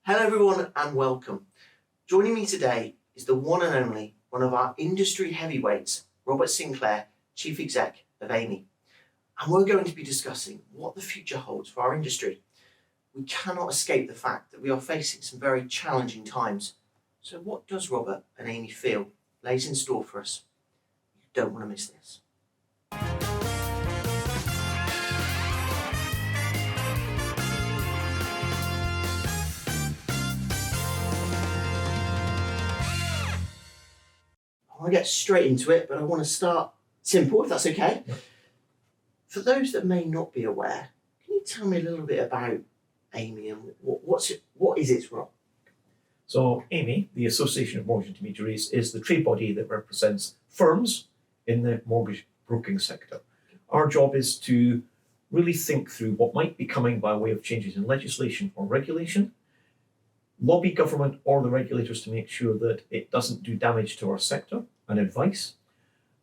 Hello everyone and welcome. Joining me today is the one and only one of our industry heavyweights, Robert Sinclair, Chief Exec of AMI. And we're going to be discussing what the future holds for our industry. We cannot escape the fact that we are facing some very challenging times. So what does Robert and AMI feel lays in store for us? You don't want to miss this. I want to get straight into it, but I want to start simple, if that's okay. Yep. For those that may not be aware, can you tell me a little bit about AMI and what is its role? So AMI, the Association of Mortgage Intermediaries, is the trade body that represents firms in the mortgage broking sector. Our job is to really think through what might be coming by way of changes in legislation or regulation, lobby government or the regulators to make sure that it doesn't do damage to our sector, and advice.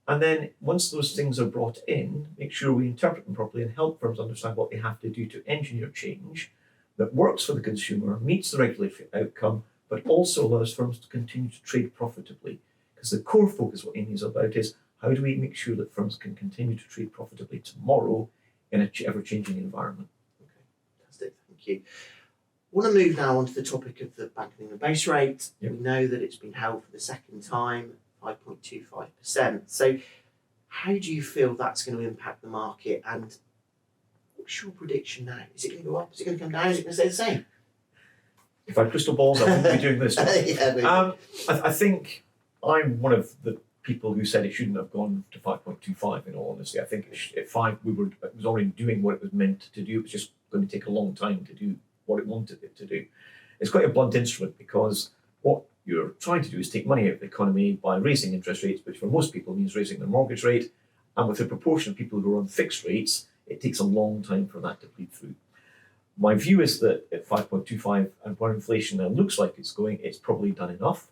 And then once those things are brought in, make sure we interpret them properly and help firms understand what they have to do to engineer change that works for the consumer, meets the regulatory outcome, but also allows firms to continue to trade profitably. Because the core focus of what AMI is about is how do we make sure that firms can continue to trade profitably tomorrow in an ever-changing environment. Okay, fantastic, thank you. I want to move now on to the topic of the Bank of England base rate. Yep. We know that it's been held for the second time, 5.25%. So how do you feel that's going to impact the market, and what's your prediction now? Is it going to go up? Is it going to come down? Is it going to stay the same? If I had crystal balls, I wouldn't be doing this. Yeah, I think I'm one of the people who said it shouldn't have gone to 5.25. In all honesty, I think at 5 it was already doing what it was meant to do. It was just going to take a long time to do what it wanted it to do. It's quite a blunt instrument because what you're trying to do is take money out of the economy by raising interest rates, which for most people means raising their mortgage rate. And with a proportion of people who are on fixed rates, it takes a long time for that to bleed through. My view is that at 5.25 and where inflation now looks like it's going, it's probably done enough.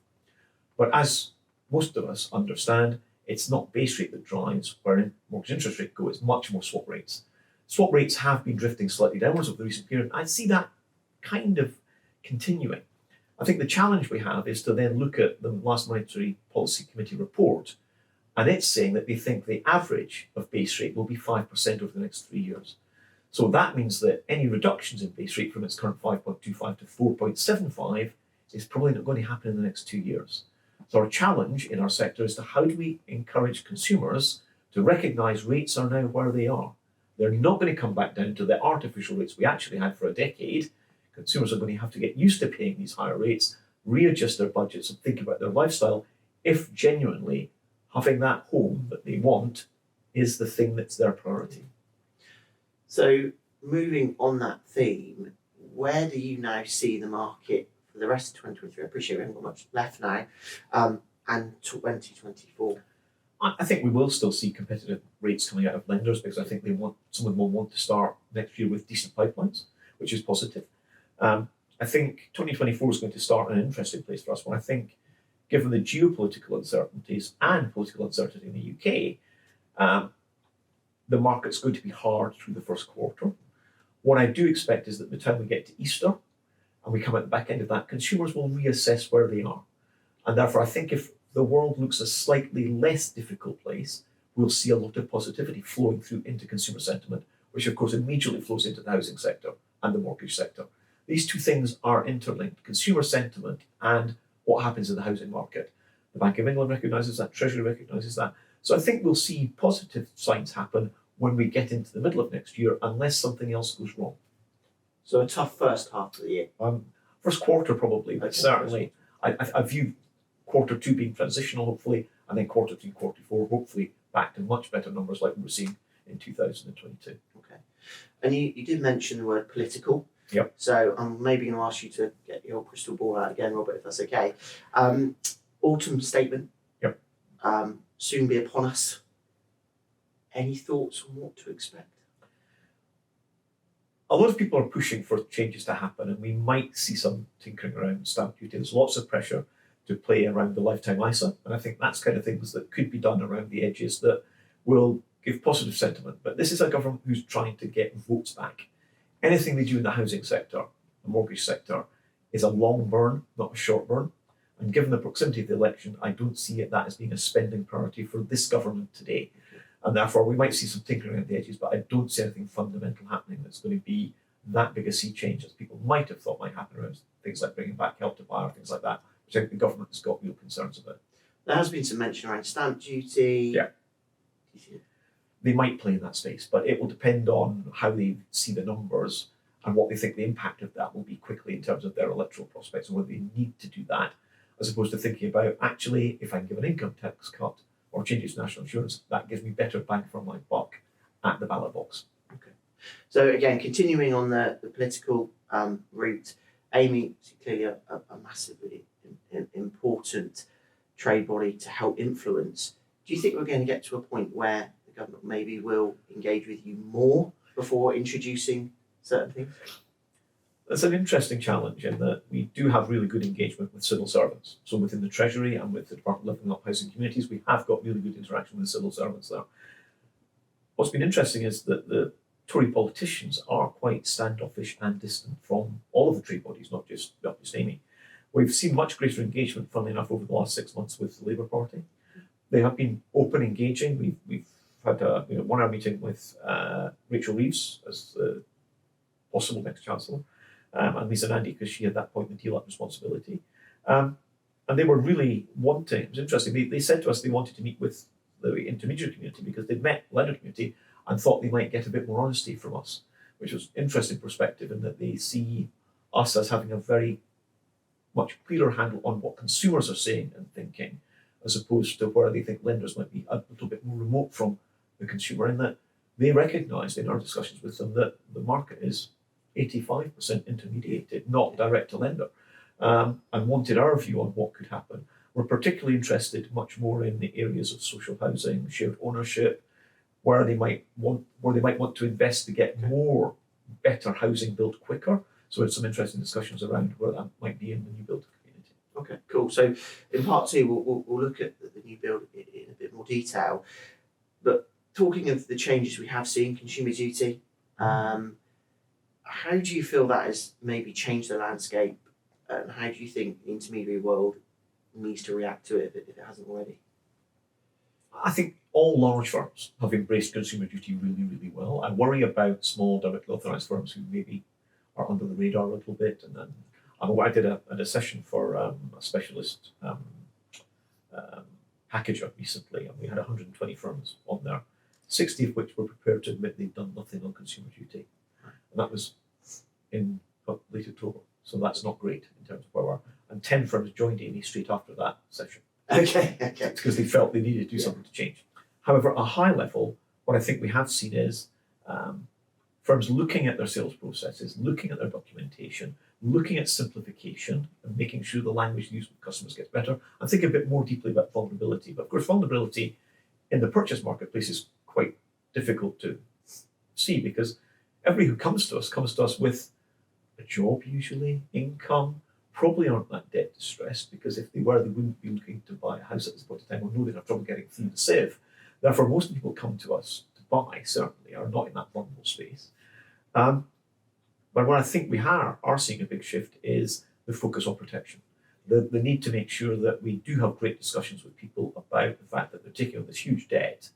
But as most of us understand, it's not base rate that drives where mortgage interest rate go, it's much more swap rates. Swap rates have been drifting slightly downwards over the recent period. I see that kind of continuing. I think the challenge we have is to then look at the last Monetary Policy Committee report, and it's saying that they think the average of base rate will be 5% over the next 3 years. So that means that any reductions in base rate from its current 5.25 to 4.75 is probably not going to happen in the next 2 years. So our challenge in our sector is to how do we encourage consumers to recognise rates are now where they are. They're not going to come back down to the artificial rates we actually had for a decade. Consumers are going to have to get used to paying these higher rates, readjust their budgets and think about their lifestyle if genuinely having that home that they want is the thing that's their priority. So moving on that theme, where do you now see the market for the rest of 2023? I appreciate we haven't got much left now, and 2024. I think we will still see competitive rates coming out of lenders because I think some of them will want to start next year with decent pipelines, which is positive. I think 2024 is going to start in an interesting place for us. When I think, given the geopolitical uncertainties and political uncertainty in the UK, the market's going to be hard through the first quarter. What I do expect is that by the time we get to Easter and we come at the back end of that, consumers will reassess where they are. And therefore, I think if the world looks a slightly less difficult place, we'll see a lot of positivity flowing through into consumer sentiment, which of course immediately flows into the housing sector and the mortgage sector. These two things are interlinked, consumer sentiment and what happens in the housing market. The Bank of England recognises that, Treasury recognises that. So I think we'll see positive signs happen when we get into the middle of next year, unless something else goes wrong. So a tough first half of the year. First quarter probably, but Okay, certainly I view quarter 2 being transitional, hopefully, and then quarter 3, quarter 4, hopefully back to much better numbers like we were seeing in 2022. Okay. And you did mention the word political. Yep. So I'm maybe going to ask you to get your crystal ball out again, Robert, if that's okay. Autumn statement. Yep. Soon be upon us. Any thoughts on what to expect? A lot of people are pushing for changes to happen, and we might see some tinkering around stamp duty. There's lots of pressure to play around the lifetime ISA, and I think that's kind of things that could be done around the edges that will give positive sentiment. But this is a government who's trying to get votes back. Anything they do in the housing sector, the mortgage sector, is a long burn, not a short burn. And given the proximity of the election, I don't see that as being a spending priority for this government today. And therefore, we might see some tinkering at the edges, but I don't see anything fundamental happening that's going to be that big a sea change as people might have thought might happen around things like bringing back Help to Buy or things like that, which I think the government has got real concerns about. There has been some mention around stamp duty. Yeah. They might play in that space, but it will depend on how they see the numbers and what they think the impact of that will be quickly in terms of their electoral prospects and whether they need to do that, as opposed to thinking about, actually, if I can give an income tax cut or changes to national insurance, that gives me better bang for my buck at the ballot box. Okay. So again, continuing on the political route, AMI is clearly a massively important trade body to help influence. Do you think we're going to get to a point where the government maybe will engage with you more before introducing certain things? That's an interesting challenge in that we do have really good engagement with civil servants. So within the Treasury and with the Department of Living Up Housing Communities, we have got really good interaction with civil servants there. What's been interesting is that the Tory politicians are quite standoffish and distant from all of the trade bodies, not just AMI. We've seen much greater engagement, funnily enough, over the last 6 months with the Labour Party. They have been open, engaging. We've had a 1 hour meeting with Rachel Reeves as the possible next Chancellor, and Lisa Nandy, because she had that point in the deal-up responsibility. And they were really wanting, it was interesting, they said to us they wanted to meet with the intermediary community because they'd met the lender community and thought they might get a bit more honesty from us, which was an interesting perspective in that they see us as having a very much clearer handle on what consumers are saying and thinking, as opposed to where they think lenders might be a little bit more remote from the consumer, in that they recognised in our discussions with them that the market is 85% intermediated, not direct to lender, and wanted our view on what could happen. We're particularly interested much more in the areas of social housing, shared ownership, where they might want to invest to get more better housing built quicker. So it's some interesting discussions around where that might be in the new build community. Okay, cool. So in part two, we'll look at the new build in a bit more detail. But talking of the changes we have seen, consumer duty, how do you feel that has maybe changed the landscape? And how do you think the intermediary world needs to react to it if it hasn't already? I think all large firms have embraced consumer duty really, really well. I worry about small directly authorised firms who maybe are under the radar a little bit. And then I did a session for a specialist packager recently, and we had 120 firms on there, 60 of which were prepared to admit they'd done nothing on consumer duty. And that was in late October. So that's not great in terms of where we are. And 10 firms joined AMI straight after that session. Okay. Because they felt they needed to do something to change. However, at a high level, what I think we have seen is firms looking at their sales processes, looking at their documentation, looking at simplification and making sure the language used with customers gets better, and think a bit more deeply about vulnerability. But of course, vulnerability in the purchase marketplace is quite difficult to see because everybody who comes to us with a job usually, income, probably aren't that debt distressed, because if they were, they wouldn't be looking to buy a house at this point in time or know they'd have trouble getting through the sieve. Therefore, most people come to us to buy, certainly, are not in that vulnerable space. But what I think we are seeing a big shift is the focus on protection. The need to make sure that we do have great discussions with people about the fact that they're taking on this huge debt,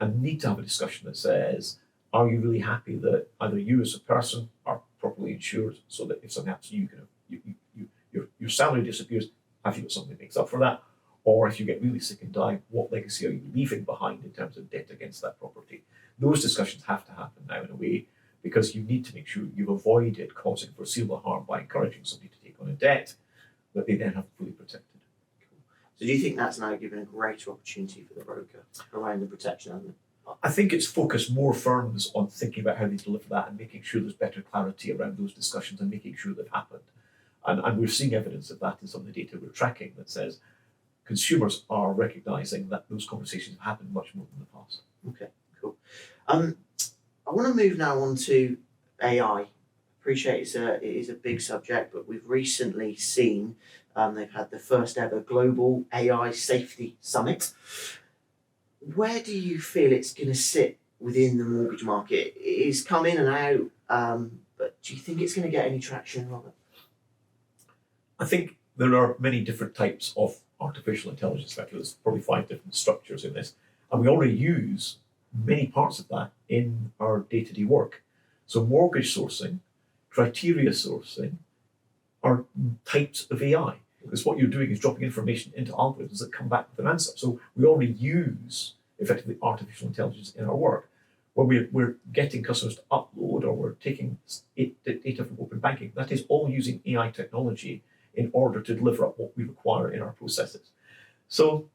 and need to have a discussion that says, are you really happy that either you as a person are properly insured so that if something happens to you, your salary disappears, have you got something that makes up for that? Or if you get really sick and die, what legacy are you leaving behind in terms of debt against that property? Those discussions have to happen now in a way, because you need to make sure you've avoided causing foreseeable harm by encouraging somebody to take on a debt that they then have fully protected. Cool. So do you think that's now given a greater opportunity for the broker around the protection element? I think it's focused more firms on thinking about how they deliver that and making sure there's better clarity around those discussions and making sure they've happened. And we're seeing evidence of that in some of the data we're tracking that says consumers are recognising that those conversations have happened much more than the past. Okay, cool. I want to move now on to AI. Appreciate it is a big subject, but we've recently seen they've had the first ever global AI safety summit. Where do you feel it's going to sit within the mortgage market? It is come in and out, but do you think it's going to get any traction, Robert? I think there are many different types of artificial intelligence. In fact, there's probably 5 different structures in this. And we already use many parts of that in our day-to-day work. So mortgage sourcing, criteria sourcing are types of AI. Because what you're doing is dropping information into algorithms that come back with an answer. So we already use, effectively, artificial intelligence in our work. When we're getting customers to upload or we're taking data from open banking, that is all using AI technology in order to deliver up what we require in our processes. So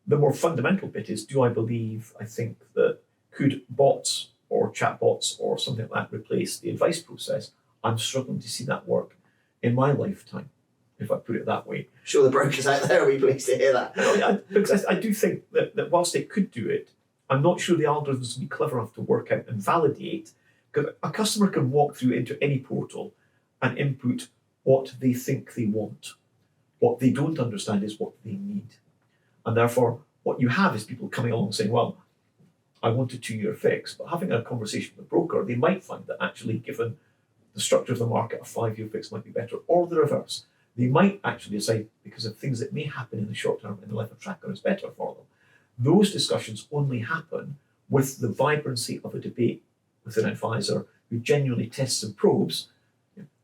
the more fundamental bit is, I think that could bots or chatbots or something like that replace the advice process? I'm struggling to see that work in my lifetime, if I put it that way. I'm sure the brokers out there will be pleased to hear that. Because I do think that whilst it could do it, I'm not sure the algorithms will be clever enough to work out and validate, because a customer can walk through into any portal and input what they think they want. What they don't understand is what they need. And therefore, what you have is people coming along saying, well, I want a 2-year fix, but having a conversation with a broker, they might find that actually, given the structure of the market, a 5-year fix might be better, or the reverse. They might actually decide, because of things that may happen in the short term in the life of tracker, is better for them. Those discussions only happen with the vibrancy of a debate with an advisor who genuinely tests and probes.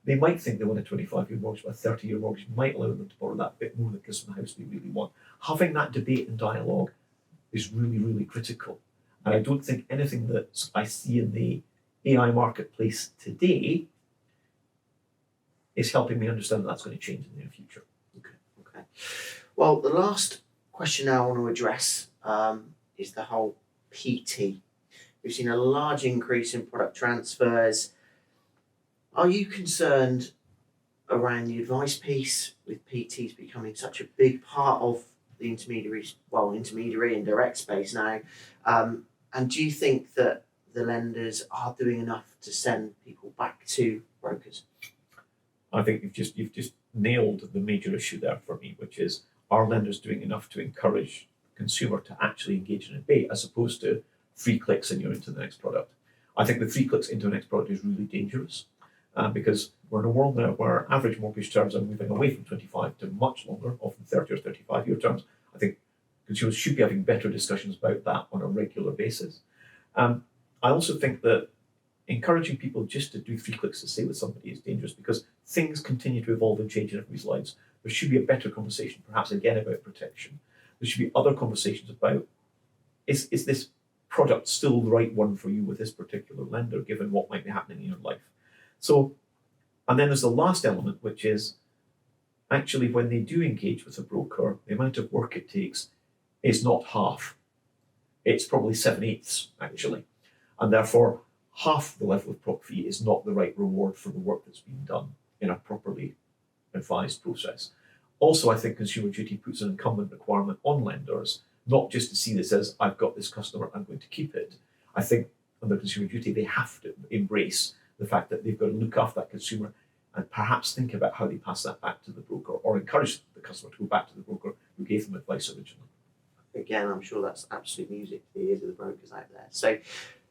They might think they want a 25-year mortgage, but a 30-year mortgage might allow them to borrow that bit more that gives them the house they really want. Having that debate and dialogue is really, really critical. And I don't think anything that I see in the AI marketplace today is helping me understand that that's going to change in the near future. Okay. Well, the last question now I want to address is the whole PT. We've seen a large increase in product transfers. Are you concerned around the advice piece with PTs becoming such a big part of the intermediary and direct space now? And do you think that the lenders are doing enough to send people back to brokers? I think you've just nailed the major issue there for me, which is, are lenders doing enough to encourage the consumer to actually engage in a debate, as opposed to 3 clicks and you're into the next product? I think the 3 clicks into the next product is really dangerous, because we're in a world now where average mortgage terms are moving away from 25 to much longer, often 30 or 35-year terms. I think consumers should be having better discussions about that on a regular basis. I also think that encouraging people just to do 3 clicks to stay with somebody is dangerous, because things continue to evolve and change in everybody's lives. There should be a better conversation, perhaps again, about protection. There should be other conversations about, is this product still the right one for you with this particular lender, given what might be happening in your life? So, and then there's the last element, which is actually when they do engage with a broker, the amount of work it takes is not half. It's probably 7/8 actually. And therefore, half the level of prop fee is not the right reward for the work that's been done in a properly advised process. Also, I think Consumer Duty puts an incumbent requirement on lenders, not just to see this as, I've got this customer, I'm going to keep it. I think under Consumer Duty, they have to embrace the fact that they've got to look after that consumer and perhaps think about how they pass that back to the broker, or encourage the customer to go back to the broker who gave them advice originally. Again, I'm sure that's absolute music to the ears of the brokers out there. So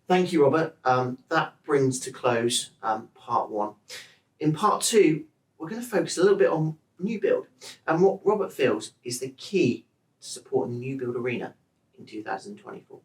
thank you, Robert. That brings to close part 1. In part 2, we're going to focus a little bit on new build and what Robert feels is the key to supporting the new build arena in 2024.